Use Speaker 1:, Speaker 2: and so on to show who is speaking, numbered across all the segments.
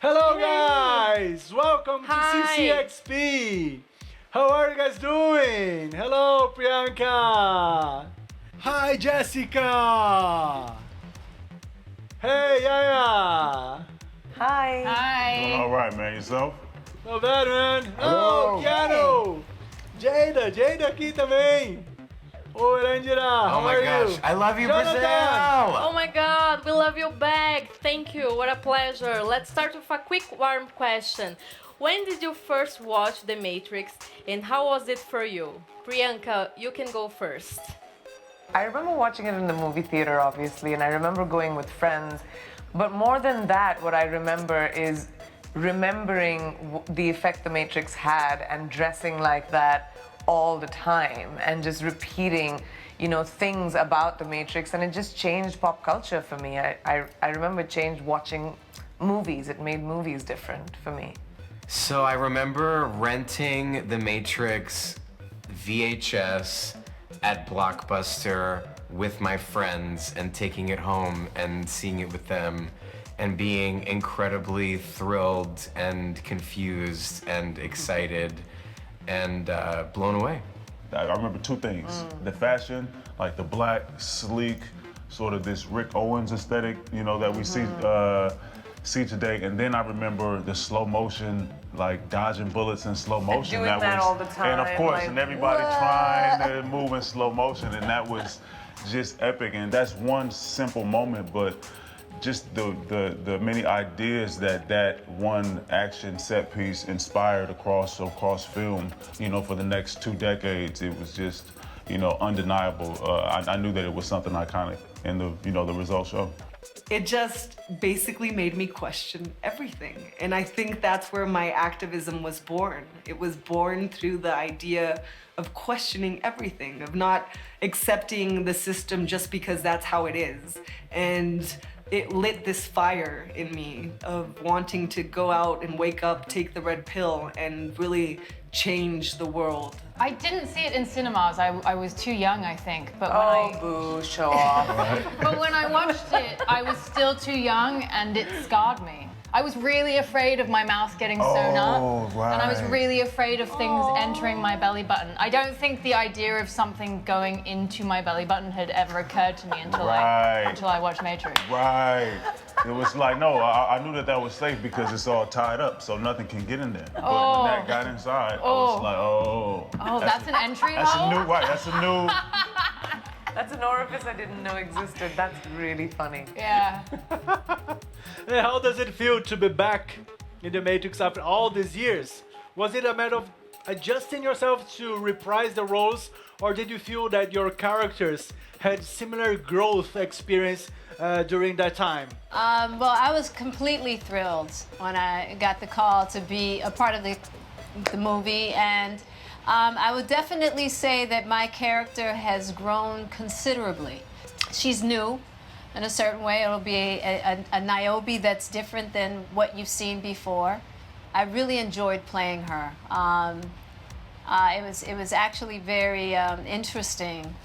Speaker 1: Hello guys! Welcome to CCXP! How are you guys doing? Hello Priyanka! Hi Jessica! Hey Yaya!
Speaker 2: Hi.
Speaker 3: Hi.
Speaker 4: Doing all right, man. Yourself?
Speaker 1: Not bad, man.
Speaker 4: Hello.
Speaker 1: Keanu! Jada aqui também! Oh, Erendira, how
Speaker 5: Oh my
Speaker 1: are
Speaker 5: gosh,
Speaker 1: you?
Speaker 5: I love you,
Speaker 1: Johnathan.
Speaker 5: Brazil!
Speaker 3: Oh my God, we love you back. Thank you. What a pleasure. Let's start with a quick warm question. When did you first watch The Matrix and how was it for you? Priyanka, you can go first.
Speaker 2: I remember watching it in the movie theater, obviously, and I remember going with friends. But more than that, what I remember is remembering the effect The Matrix had and dressing like that all the time and just repeating, things about The Matrix, and it just changed pop culture for me. I remember it changed watching movies. It made movies different for me.
Speaker 5: So I remember renting The Matrix VHS at Blockbuster with my friends and taking it home and seeing it with them and being incredibly thrilled and confused and excited and blown away.
Speaker 4: I remember two things. The fashion, like the black, sleek, sort of this Rick Owens aesthetic, that we see today. And then I remember the slow motion, like dodging bullets in slow motion.
Speaker 2: Doing that all the time,
Speaker 4: And of course,
Speaker 2: like,
Speaker 4: and everybody trying to move in slow motion. And that was just epic. And that's one simple moment, but just the many ideas that one action set piece inspired across film, for the next 2 decades, it was just, undeniable. I knew that it was something iconic in the results show.
Speaker 6: It just basically made me question everything. And I think that's where my activism was born. It was born through the idea of questioning everything, of not accepting the system just because that's how it is. And it lit this fire in me of wanting to go out and wake up, take the red pill, and really change the world.
Speaker 7: I didn't see it in cinemas. I was too young, I think. But
Speaker 2: Boo, show off.
Speaker 7: but when I watched it, I was still too young, and it scarred me. I was really afraid of my mouth getting sewn up, and I was really afraid of things entering my belly button. I don't think the idea of something going into my belly button had ever occurred to me until I watched Matrix.
Speaker 4: Right. It was like, no, I knew that was safe because it's all tied up, so nothing can get in there. But when that got inside, I was like,
Speaker 7: Oh, that's an entry
Speaker 4: That's
Speaker 7: hole?
Speaker 4: a new, right, that's a new.
Speaker 2: That's an orifice I didn't know existed. That's really funny.
Speaker 7: Yeah.
Speaker 1: And how does it feel to be back in the Matrix after all these years? Was it a matter of adjusting yourself to reprise the roles, or did you feel that your characters had similar growth experience during that time?
Speaker 8: Well, I was completely thrilled when I got the call to be a part of the movie, and I would definitely say that my character has grown considerably. She's new in a certain way. It'll be a Niobe that's different than what you've seen before. I really enjoyed playing her. It was actually very interesting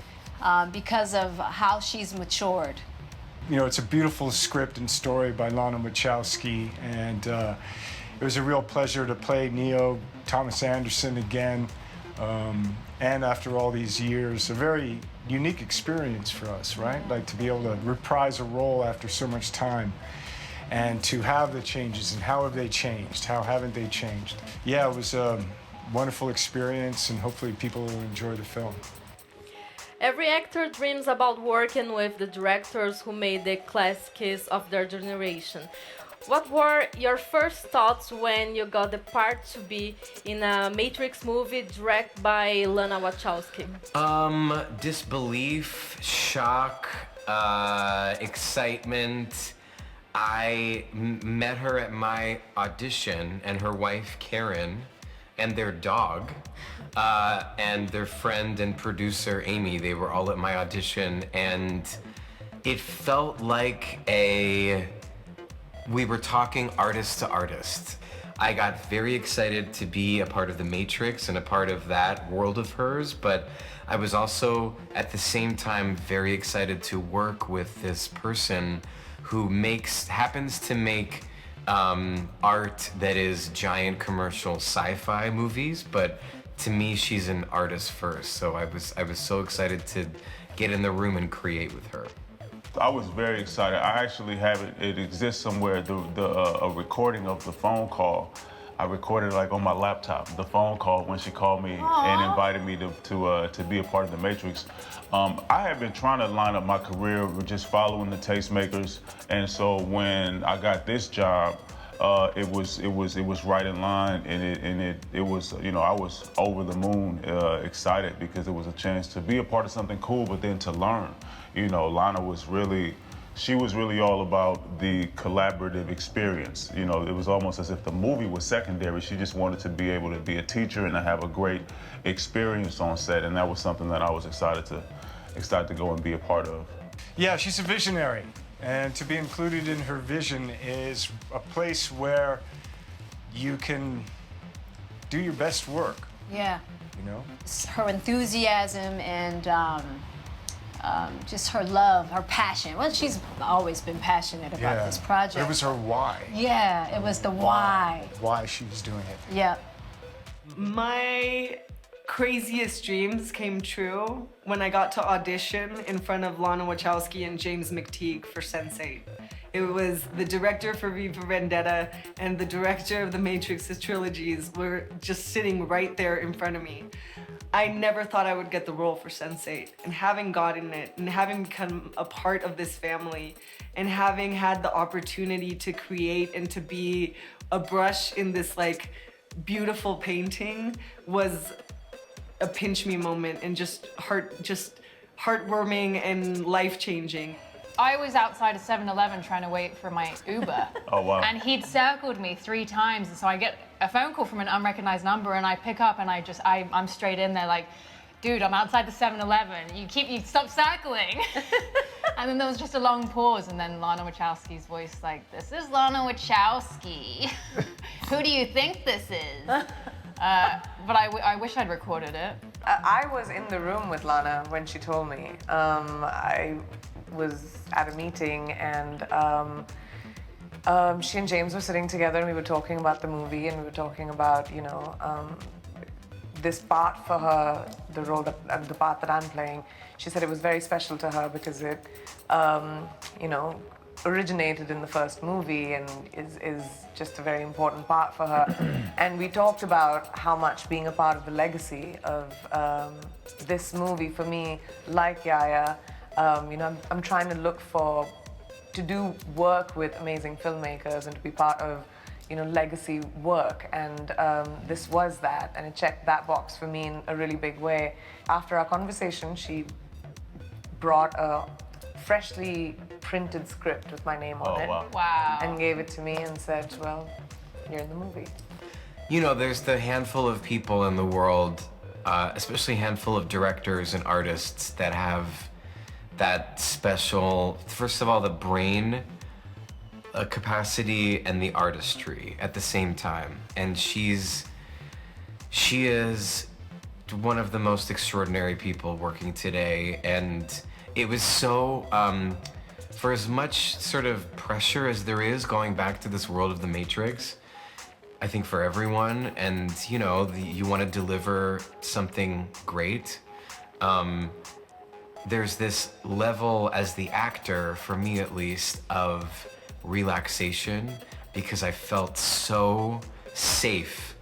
Speaker 8: because of how she's matured.
Speaker 9: It's a beautiful script and story by Lana Wachowski, and it was a real pleasure to play Neo, Thomas Anderson again, and after all these years, a very unique experience for us, right? Like to be able to reprise a role after so much time, and to have the changes, and how have they changed? How haven't they changed? Yeah, it was a wonderful experience, and hopefully people will enjoy the film.
Speaker 3: Every actor dreams about working with the directors who made the classics of their generation. What were your first thoughts when you got the part to be in a Matrix movie directed by Lana Wachowski?
Speaker 5: Disbelief, shock, excitement. I met her at my audition, and her wife Karen and their dog and their friend and producer Amy, they were all at my audition, and it felt like we were talking artist to artist. I got very excited to be a part of The Matrix and a part of that world of hers, but I was also at the same time very excited to work with this person who happens to make art that is giant commercial sci-fi movies, but to me, she's an artist first. So I was so excited to get in the room and create with her.
Speaker 4: I was very excited. I actually have it. It exists somewhere. A recording of the phone call. I recorded like on my laptop. The phone call when she called me and invited me to be a part of the Matrix. I had been trying to line up my career with just following the tastemakers, and so when I got this job, it was right in line, and it was, you know, I was over the moon excited because it was a chance to be a part of something cool, but then to learn. You know, Lana was really all about the collaborative experience. You know, it was almost as if the movie was secondary. She just wanted to be able to be a teacher and to have a great experience on set, and that was something that I was excited to go and be a part of.
Speaker 9: Yeah, she's a visionary, and to be included in her vision is a place where you can do your best work.
Speaker 8: Yeah.
Speaker 9: You know?
Speaker 8: Her enthusiasm and just her love, her passion. Well, she's always been passionate about this project.
Speaker 9: It was her why.
Speaker 8: Yeah, it was the why.
Speaker 9: Why she was doing it.
Speaker 8: Yeah.
Speaker 6: My craziest dreams came true when I got to audition in front of Lana Wachowski and James McTeague for Sense8. It was the director for V for Vendetta and the director of the Matrix trilogies were just sitting right there in front of me. I never thought I would get the role for Sense8, and having gotten it and having become a part of this family and having had the opportunity to create and to be a brush in this like beautiful painting was a pinch me moment and just heartwarming and life-changing.
Speaker 7: I was outside a 7-Eleven trying to wait for my Uber.
Speaker 4: Oh, wow.
Speaker 7: And he'd circled me 3 times. And so I get a phone call from an unrecognized number and I pick up and I'm straight in there like, dude, I'm outside the 7-Eleven. You stop circling. And then there was just a long pause and then Lana Wachowski's voice like, this is Lana Wachowski. Who do you think this is? But I wish I'd recorded it.
Speaker 2: I was in the room with Lana when she told me. I was at a meeting and she and James were sitting together and we were talking about the movie and we were talking about, you know, this part for her, the role the part that I'm playing. She said it was very special to her because it, you know, originated in the first movie and is just a very important part for her. And we talked about how much being a part of the legacy of this movie for me, like Yaya, you know, I'm trying to do work with amazing filmmakers and to be part of, you know, legacy work. And this was that, and it checked that box for me in a really big way. After our conversation, she brought a freshly printed script with my name on it.
Speaker 7: Wow.
Speaker 2: And gave it to me and said, well, you're in the movie.
Speaker 5: You know, there's the handful of people in the world, especially a handful of directors and artists that have that special, first of all, the brain capacity and the artistry at the same time. And she is one of the most extraordinary people working today. And it was so, for as much sort of pressure as there is going back to this world of the Matrix, I think for everyone, and you know, you want to deliver something great, there's this level as the actor, for me at least, of relaxation because I felt so safe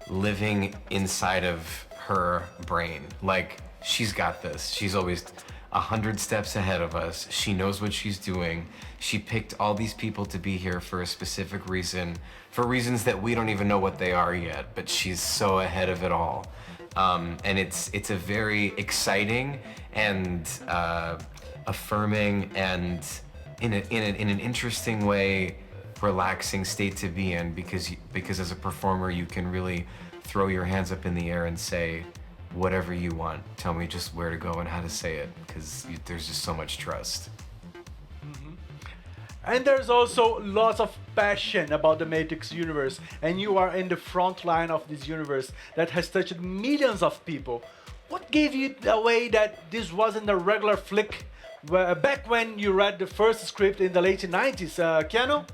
Speaker 5: living inside of her brain. Like, she's got this. She's always 100 steps ahead of us. She knows what she's doing. She picked all these people to be here for a specific reason, for reasons that we don't even know what they are yet, but she's so ahead of it all. And it's a very exciting and affirming and in an interesting way, relaxing state to be in because as a performer you can really throw your hands up in the air and say whatever you want. Tell me just where to go and how to say it because there's just so much trust.
Speaker 1: And there's also lots of passion about the Matrix universe, and you are in the front line of this universe that has touched millions of people. What gave you away that this wasn't a regular flick back when you read the first script in the late 90s, Keanu?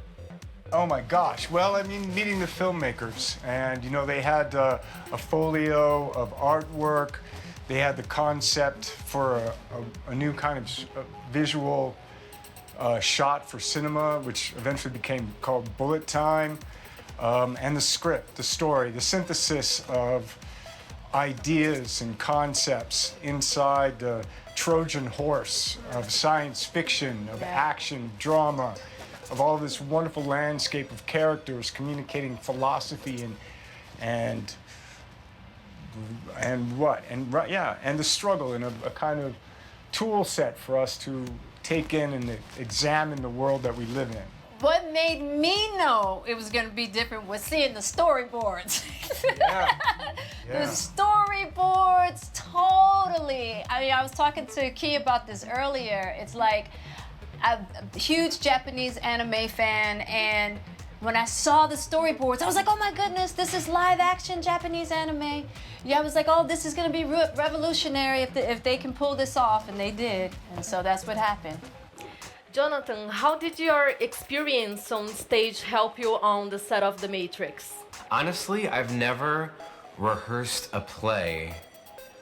Speaker 9: Oh my gosh. Well, I mean, meeting the filmmakers. And, you know, they had a folio of artwork. They had the concept for a new kind of visual shot for cinema, which eventually became called Bullet Time. And the script, the story, the synthesis of ideas and concepts inside the Trojan horse of science fiction, of action, drama, of all this wonderful landscape of characters communicating philosophy and the struggle, and a kind of tool set for us to take in and examine the world that we live in.
Speaker 8: What made me know it was going to be different was seeing the storyboards. The storyboards, totally. I mean, I was talking to Key about this earlier. It's like, I'm a huge Japanese anime fan, and when I saw the storyboards, I was like, oh my goodness, this is live action Japanese anime. Yeah, I was like, oh, this is going to be revolutionary if they can pull this off, and they did. And so that's what happened.
Speaker 3: Johnathan, how did your experience on stage help you on the set of The Matrix?
Speaker 5: Honestly, I've never rehearsed a play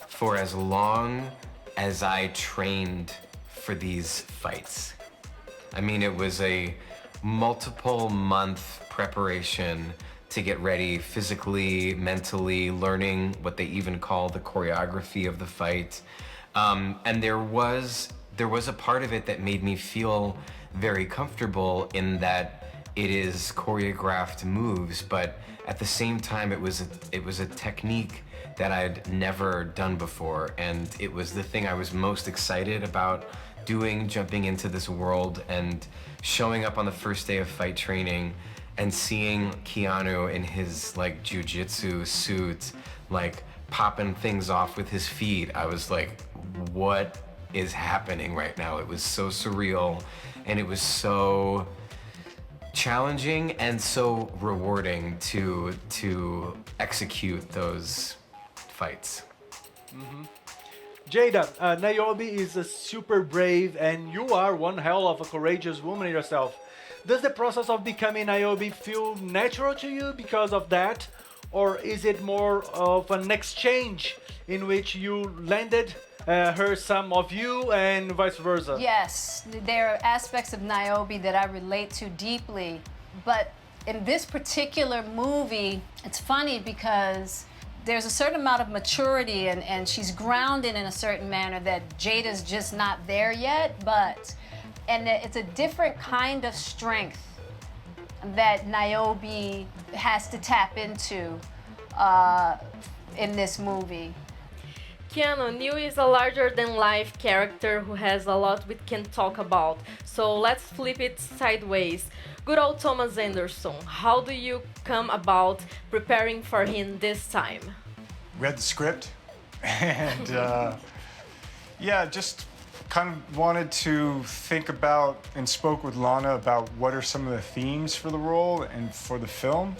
Speaker 5: for as long as I trained for these fights. I mean, it was a multiple month preparation to get ready physically, mentally, learning what they even call the choreography of the fight. And there was a part of it that made me feel very comfortable in that it is choreographed moves, but at the same time, it was a technique that I'd never done before, and it was the thing I was most excited about doing, jumping into this world and showing up on the first day of fight training and seeing Keanu in his like jiu-jitsu suit, like popping things off with his feet. I was like, what is happening right now? It was so surreal, and it was so challenging and so rewarding to execute those fights.
Speaker 1: Jada, Niobe is a super brave, and you are one hell of a courageous woman yourself. Does the process of becoming Niobe feel natural to you because of that? Or is it more of an exchange in which you landed her some of you and vice versa?
Speaker 8: Yes, there are aspects of Niobe that I relate to deeply. But in this particular movie, it's funny because there's a certain amount of maturity and she's grounded in a certain manner that Jada's just not there yet, and it's a different kind of strength that Niobe has to tap into in this movie.
Speaker 3: Keanu, Neo is a larger-than-life character who has a lot we can talk about. So let's flip it sideways. Good old Thomas Anderson, how do you come about preparing for him this time?
Speaker 9: Read the script and just kind of wanted to think about and spoke with Lana about what are some of the themes for the role and for the film,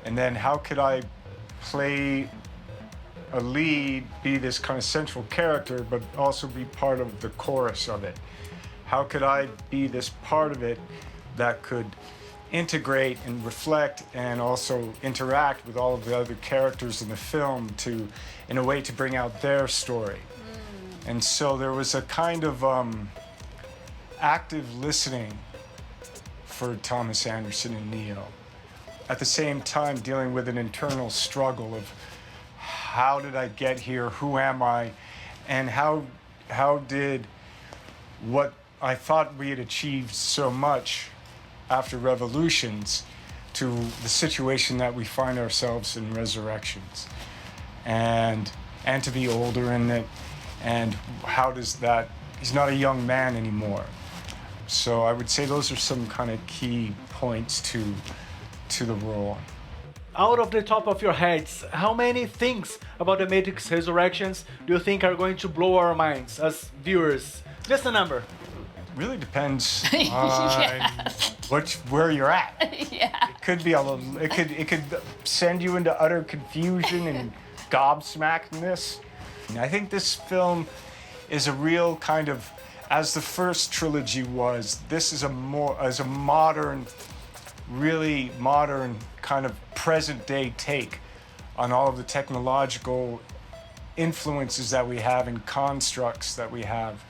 Speaker 9: and then how could I play a lead, be this kind of central character, but also be part of the chorus of it. How could I be this part of it that could integrate and reflect and also interact with all of the other characters in the film in a way to bring out their story. And so there was a kind of active listening for Thomas Anderson and Neo. At the same time, dealing with an internal struggle of how did I get here, who am I, and how did what I thought we had achieved so much after Revolutions to the situation that we find ourselves in Ressurections, and to be older in it, and how does that, he's not a young man anymore. So I would say those are some kind of key points to the role.
Speaker 1: Out of the top of your heads, how many things about the Matrix Resurrections do you think are going to blow our minds as viewers? Just a number.
Speaker 9: Really depends on where you're at.
Speaker 8: Yeah.
Speaker 9: It could be it could send you into utter confusion and gobsmackedness. And I think this film is a real kind of, as the first trilogy was, this is a modern really modern, kind of present day take on all of the technological influences that we have and constructs that we have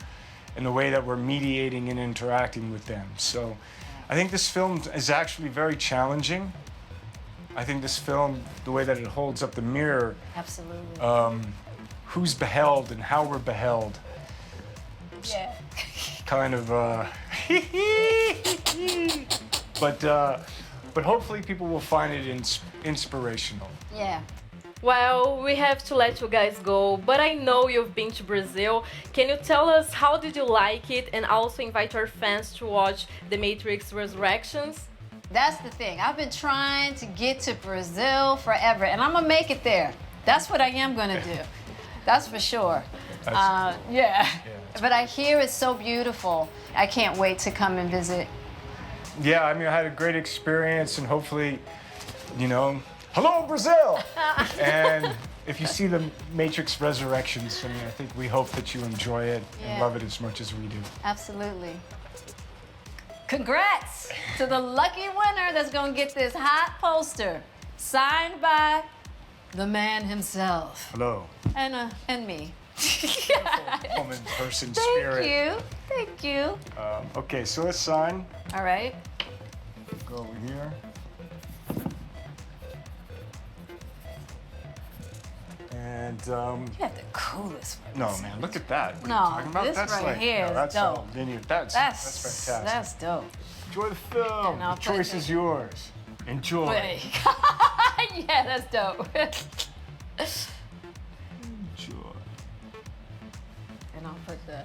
Speaker 9: and the way that we're mediating and interacting with them. So I think this film is actually very challenging. I think this film, the way that it holds up the mirror,
Speaker 8: Absolutely.
Speaker 9: who's beheld and how we're beheld,
Speaker 8: Yeah.
Speaker 9: kind of but hopefully people will find it inspirational.
Speaker 8: Yeah.
Speaker 3: Well, we have to let you guys go, but I know you've been to Brazil. Can you tell us how did you like it, and also invite our fans to watch The Matrix Resurrections?
Speaker 8: That's the thing. I've been trying to get to Brazil forever, and I'm gonna make it there. That's what I am gonna do. That's for sure. Yeah. But I hear it's so beautiful. I can't wait to come and visit.
Speaker 9: Yeah, I mean, I had a great experience, and hopefully, you know, hello, Brazil! And if you see the Matrix Resurrections, I mean, I think we hope that you enjoy it and love it as much as we do.
Speaker 8: Absolutely. Congrats to the lucky winner that's gonna get this hot poster signed by the man himself.
Speaker 9: Hello.
Speaker 8: And me.
Speaker 9: Woman, person,
Speaker 8: Thank
Speaker 9: spirit.
Speaker 8: you. Thank you.
Speaker 9: Okay, so let's sign.
Speaker 8: All right.
Speaker 9: Go over here. And
Speaker 8: You have the coolest one.
Speaker 9: no, man, look at that. What
Speaker 8: No,
Speaker 9: are you talking about?
Speaker 8: this
Speaker 9: That's
Speaker 8: right
Speaker 9: like,
Speaker 8: here is
Speaker 9: that's
Speaker 8: dope.
Speaker 9: all linear. That's fantastic.
Speaker 8: That's dope.
Speaker 9: Enjoy the film.
Speaker 8: And I'll
Speaker 9: The
Speaker 8: put
Speaker 9: choice
Speaker 8: it-
Speaker 9: is yours. Enjoy.
Speaker 8: Wait. Yeah, that's dope.
Speaker 9: Enjoy.
Speaker 8: And I'll put the.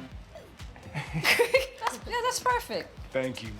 Speaker 8: That's perfect.
Speaker 9: Thank you.